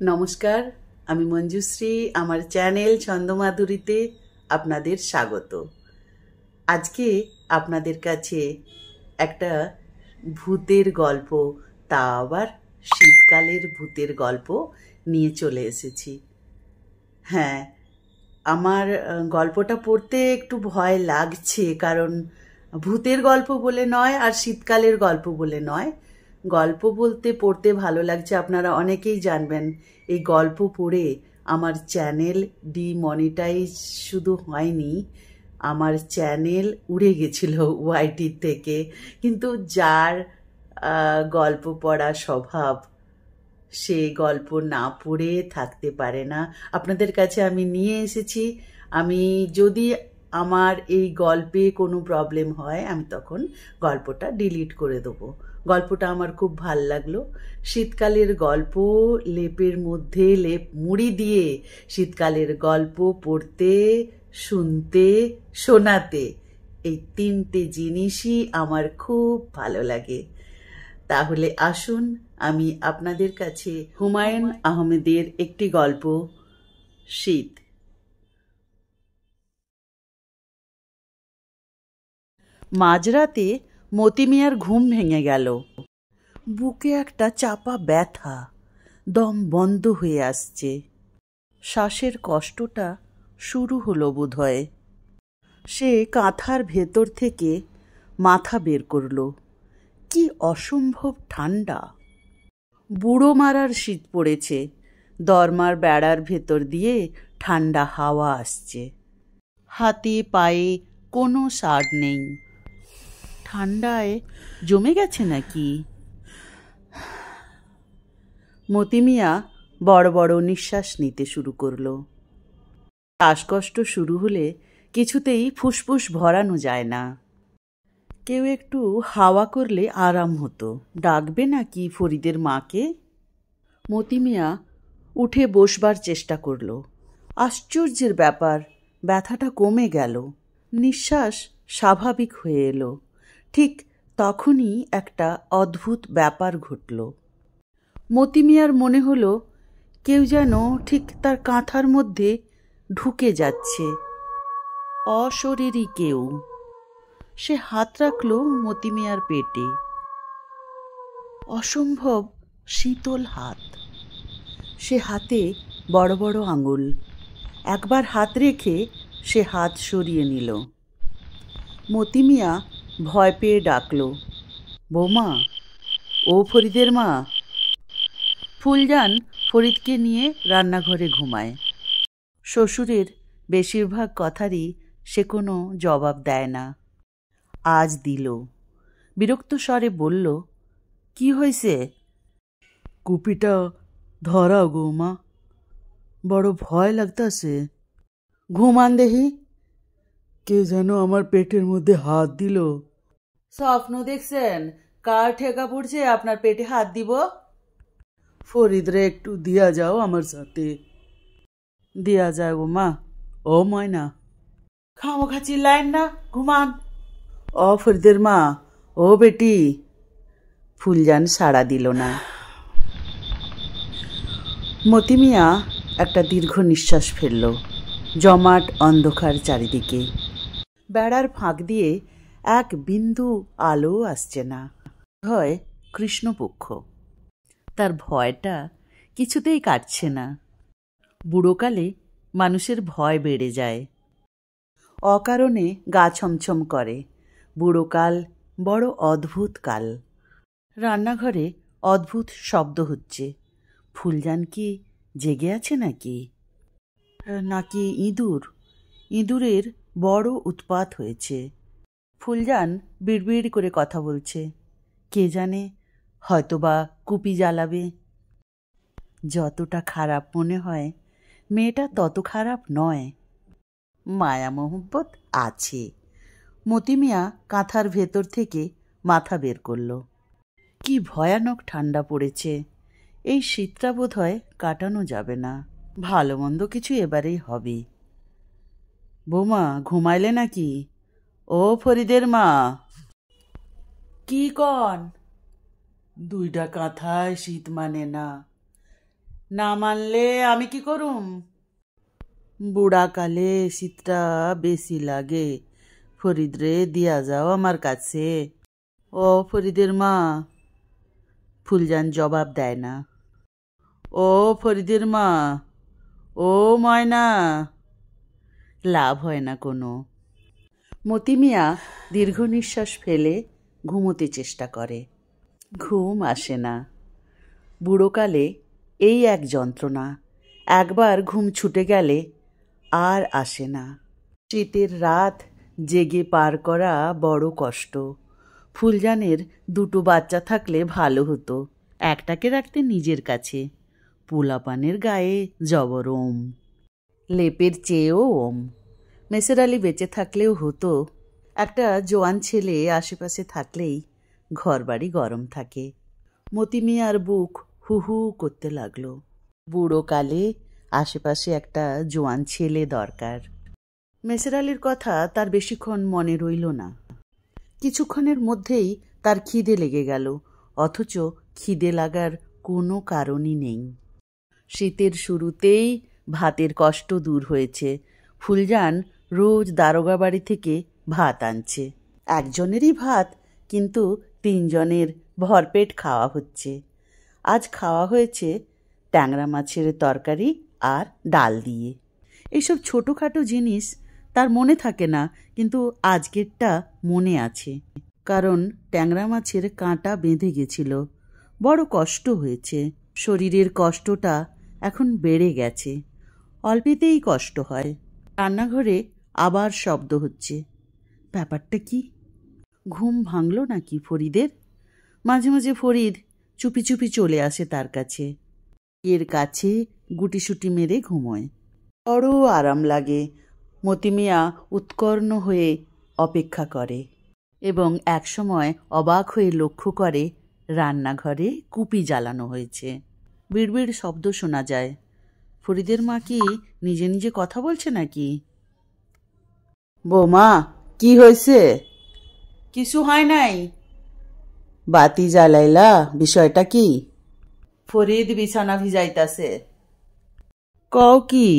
নমস্কার, আমি মঞ্জুশ্রী। আমার চ্যানেল ছন্দমাধুরীতে আপনাদের স্বাগত। আজকে আপনাদের কাছে একটা ভূতের গল্প, তা আবার শীতকালের ভূতের গল্প নিয়ে চলে এসেছি। হ্যাঁ, আমার গল্পটা পড়তে একটু ভয় লাগছে, কারণ ভূতের গল্প বলে নয় আর শীতকালের গল্প বলে নয়। গল্প বলতে পড়তে ভালো লাগছে, আপনারা অনেকেই জানবেন। এই গল্প পড়ে আমার চ্যানেল ডিমনিটাইজ শুধু হয়নি, আমার চ্যানেল উড়ে গেছিল ওয়াইটির থেকে। কিন্তু যার গল্প পড়া স্বভাব, সে গল্প না পড়ে থাকতে পারে না। আপনাদের কাছে আমি নিয়ে এসেছি। আমি যদি আমার এই গল্পে কোনো প্রবলেম হয়, আমি তখন গল্পটা ডিলিট করে দেবো। গল্পটা আমার খুব ভাল লাগলো। শীতকালের গল্প, লেপের মধ্যে লেপ মুড়ি দিয়ে শীতকালের গল্প পড়তে, শুনতে, শোনাতে, এই তিনটে জিনিসই আমার খুব ভালো লাগে। তাহলে আসুন আমি আপনাদের কাছে হুমায়ুন আহমেদের একটি গল্প, শীত। মাঝরাতে মতি মিয়ার ঘুম ভেঙে গেল। বুকে একটা চাপা ব্যথা, দম বন্ধ হয়ে আসছে। শ্বাসের কষ্টটা শুরু হলো বোধহয়। সে কাঁথার ভেতর থেকে মাথা বের করল। কি অসম্ভব ঠান্ডা! বুড়ো মারার শীত পড়েছে। দরমার বেড়ার ভেতর দিয়ে ঠান্ডা হাওয়া আসছে। হাতে পায়ে কোনো সাড় নেই। ঠান্ডায় জমে গেছে নাকি? মতি মিয়া বড় বড় নিঃশ্বাস নিতে শুরু করল। শ্বাসকষ্ট শুরু হলে কিছুতেই ফুসফুস ভরানো যায় না। কেউ একটু হাওয়া করলে আরাম হতো। ডাকবে নাকি ফরিদের মাকে? মতি মিয়া উঠে বসবার চেষ্টা করল। আশ্চর্যের ব্যাপার, ব্যথাটা কমে গেল। নিঃশ্বাস স্বাভাবিক হয়ে এলো। ঠিক তখনই একটা অদ্ভুত ব্যাপার ঘটল। মতি মিয়ার মনে হলো কেউ যেন ঠিক তার কাঁথার মধ্যে ঢুকে যাচ্ছে। অশরীরী কেউ। সে হাত রাখল মতি মিয়ার পেটে। অসম্ভব শীতল হাত। সে হাতে বড় বড় আঙুল। একবার হাত রেখে সে হাত সরিয়ে নিল। মতি মিয়া ভয় পেয়ে ডাকল, বৌমা, ও ফরিদের মা। ফুলজান ফরিদকে নিয়ে রান্নাঘরে ঘুমায়। শ্বশুরের বেশিরভাগ কথারই সে কোনো জবাব দেয় না। আজ দিল। বিরক্ত স্বরে বলল, কি হয়েছে? কুপিটা ধরাও গৌমা, বড় ভয় লাগতাছে। ঘুমান দেহি। কে যেন আমার পেটের মধ্যে হাত দিল। স্বপ্ন দেখছেন? কার ঠেকা পড়ছে আপনার পেটে হাত দিব? ফরিদরে একটু দিয়া যাও আমার সাথে। দিয়া যায় গো মা। ও ময়না, খামোখা চিল্লায়েন না, ঘুমান। ও ফরিদের মা, ও বেটি। ফুলজান সাড়া দিল না। মতি মিয়া একটা দীর্ঘ নিঃশ্বাস ফেলল। জমাট অন্ধকার চারিদিকে। বেড়ার ফাঁক দিয়ে এক বিন্দু আলো আসছে না। হয় কৃষ্ণপক্ষ। তার ভয়টা কিছুতেই কাটছে না। বুড়োকালে মানুষের ভয় বেড়ে যায়। অকারণে গা ছমছম করে। বুড়োকাল বড় অদ্ভুত কাল। রান্নাঘরে অদ্ভুত শব্দ হচ্ছে। ফুলজান কি জেগে আছে নাকি? নাকি ইঁদুর? ইঁদুরের বড় উৎপাত হয়েছে। ফুলজান বিড়বিড় করে কথা বলছে। কে জানে, হয়তোবা কুপি জ্বালাবে। যতটা খারাপ মনে হয়, মেয়েটা তত খারাপ নয়। মায়া মোহব্বত আছে। মতি মিয়া কাঁথার ভেতর থেকে মাথা বের করল। কি ভয়ানক ঠান্ডা পড়েছে। এই শীতটা বোধ হয় কাটানো যাবে না। ভালো মন্দ কিছু এবারেই হবে। বৌমা, ঘুমাইলে নাকি? ও ফরিদের মা। কি কন? দুইটা কাঁথায় শীত মানে না। না মানলে আমি কি করুম? বুড়া কালে শীতটা বেশি লাগে, ফরিদ রে দিয়া যাও আমার কাছে। ও ফরিদের মা। ফুলজান জবাব দেয় না। ও ফরিদের মা, ও ময়না। লাভ হয় না কোনো। মতি মিয়া দীর্ঘ নিঃশ্বাস ফেলে ঘুমোতে চেষ্টা করে, ঘুম আসে না। বুড়োকালে এই এক যন্ত্রণা, একবার ঘুম ছুটে গেলে আর আসে না। শীতের রাত জেগে পার করা বড় কষ্ট। ফুলজানের দুটো বাচ্চা থাকলে ভালো হতো, একটাকে রাখতে নিজের কাছে। পোলাপানের গায়ে জবর ওম, লেপের চেয়েও ওম। মেসের আলী বেঁচে থাকলেও হতো, একটা জোয়ান ছেলে আশেপাশে থাকলেই ঘরবাড়ি গরম থাকে। মতি মিয়ার বুক হু হু করতে লাগলো। বুড়োকালে আশেপাশে একটা জোয়ান ছেলে দরকার। মেসের আলীর কথা তার বেশিক্ষণ মনে রইল না। কিছুক্ষণের মধ্যেই তার খিদে লেগে গেল, অথচ খিদে লাগার কোনো কারণই নেই। শীতের শুরুতেই ভাতের কষ্ট দূর হয়েছে। ফুলজান রোজ দারোগা বাড়ি থেকে ভাত আনছে। একজনেরই ভাত, কিন্তু 3 জনের ভরপেট খাওয়া হচ্ছে। আজ খাওয়া হয়েছে ট্যাংরা মাছের তরকারি আর ডাল দিয়ে। এইসব ছোটোখাটো জিনিস তার মনে থাকে না, কিন্তু আজকেরটা মনে আছে। কারণ ট্যাংরা মাছের কাঁটা বেঁধে গেছিল, বড় কষ্ট হয়েছে। শরীরের কষ্টটা এখন বেড়ে গেছে, অল্পেতেই কষ্ট হয়। রান্নাঘরে আবার শব্দ হচ্ছে। ব্যাপারটা কি? ঘুম ভাঙল নাকি ফরিদের? মাঝে মাঝে ফরিদ চুপি চুপি চলে আসে তার কাছে। এর কাছে গুটিসুটি মেরে ঘুমোয়। বড় আরাম লাগে। মতি মিয়া উৎকর্ণ হয়ে অপেক্ষা করে এবং একসময় অবাক হয়ে লক্ষ্য করে রান্নাঘরে কুপি জ্বালানো হয়েছে। বিড়বিড় শব্দ শোনা যায়। ফরিদের মা কি নিজে নিজে কথা বলছে নাকি? বৌমা, কি হয়েছে? কিছু হয় নাই। বাতি জ্বালাইলা, বিষয়টা কি? ফরিদ বিছানা ভিজাইতাছে। কও কি?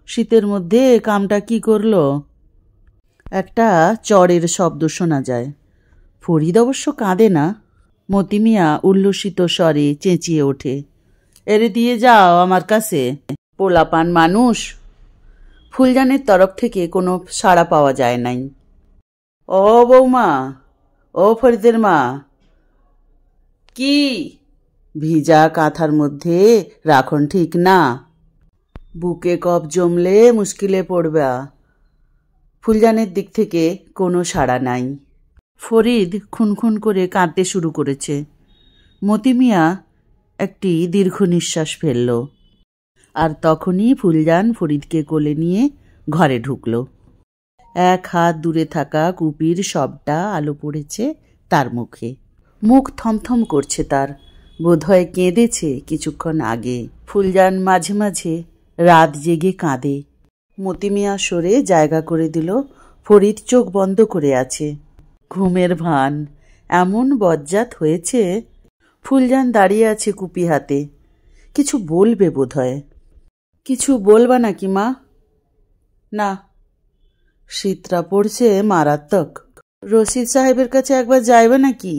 শীতের মধ্যে কামটা কি করলো? একটা চড়ের শব্দ শোনা যায়। ফরিদ অবশ্য কাঁদে না। মতি মিয়া উল্লসিত স্বরে চেঁচিয়ে ওঠে, এরে দিয়ে যাও আমার কাছে, পোলাপান মানুষ। ফুলজানের তরফ থেকে কোনো সাড়া পাওয়া যায় নাই। ও বৌমা, ও ফরিদের মা। কি? ভিজা কাঁথার মধ্যে রাখন ঠিক না, বুকে কফ জমলে মুশকিলে পড়বা। ফুলজানের দিক থেকে কোনো সাড়া নাই। ফরিদ খুনখুন করে কাঁদতে শুরু করেছে। মতি মিয়া একটি দীর্ঘ নিঃশ্বাস ফেলল, আর তখনই ফুলজান ফরিদকে কোলে নিয়ে ঘরে ঢুকল। এক হাত দূরে থাকা কুপির সবটা আলো পড়েছে তার মুখে। মুখ থমথম করছে তার, বোধহয় কেঁদেছে কিছুক্ষণ আগে। ফুলজান মাঝে মাঝে রাত জেগে কাঁদে। মতি মিয়া সরে জায়গা করে দিল। ফরিদ চোখ বন্ধ করে আছে, ঘুমের ভান। এমন বজ্জাত হয়েছে। ফুলজান দাঁড়িয়ে আছে কুপি হাতে, কিছু বলবে বোধহয়। কিছু বলবা নাকি মা? না। শীতটা পড়ছে মারাত্মক। রশিদ সাহেবের কাছে একবার যাইবে নাকি?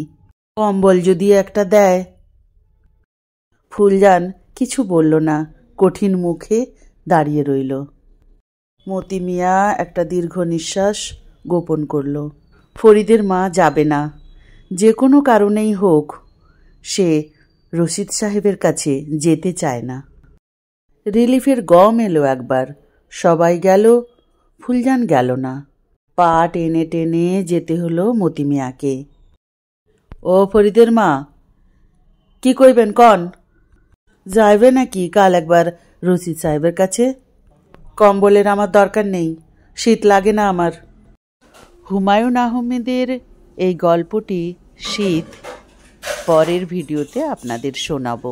কম্বল যদি একটা দেয়। ফুলজান কিছু বলল না, কঠিন মুখে দাঁড়িয়ে রইল। মতি মিয়া একটা দীর্ঘ নিঃশ্বাস গোপন করল। ফরিদের মা যাবে না, যে কোনো কারণেই হোক। সে রশিদ সাহেবের কাছে যেতে চায় না। রিলিফের গম এলো একবার, সবাই গেল, ফুলজান গেল না। পা টেনে টেনে যেতে হলো মতি মিয়াকে। ও ফরিদের মা, কি কইবেন কন? যাইবে নাকি কাল একবার রশিদ সাহেবের কাছে? কম্বলের আমার দরকার নেই, শীত লাগে না আমার। হুমায়ুন আহমেদের এই গল্পটি শীত পরের ভিডিওতে আপনাদের শোনাবো।